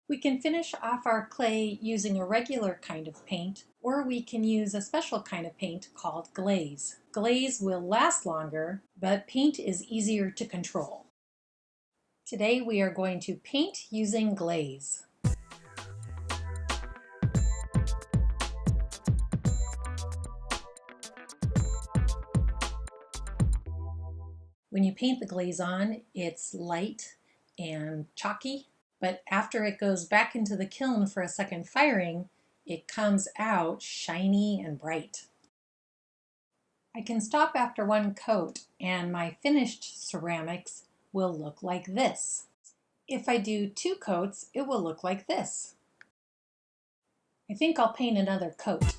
We can finish off our clay using a regular kind of paint, or we can use a special kind of paint called glaze. Glaze will last longer, but paint is easier to control. Today we are going to paint using glaze. When you paint the glaze on, it's light and chalky, but after it goes back into the kiln for a second firing, it comes out shiny and bright. I can stop after one coat and my finished ceramics will look like this. If I do 2 coats, it will look like this. I think I'll paint another coat.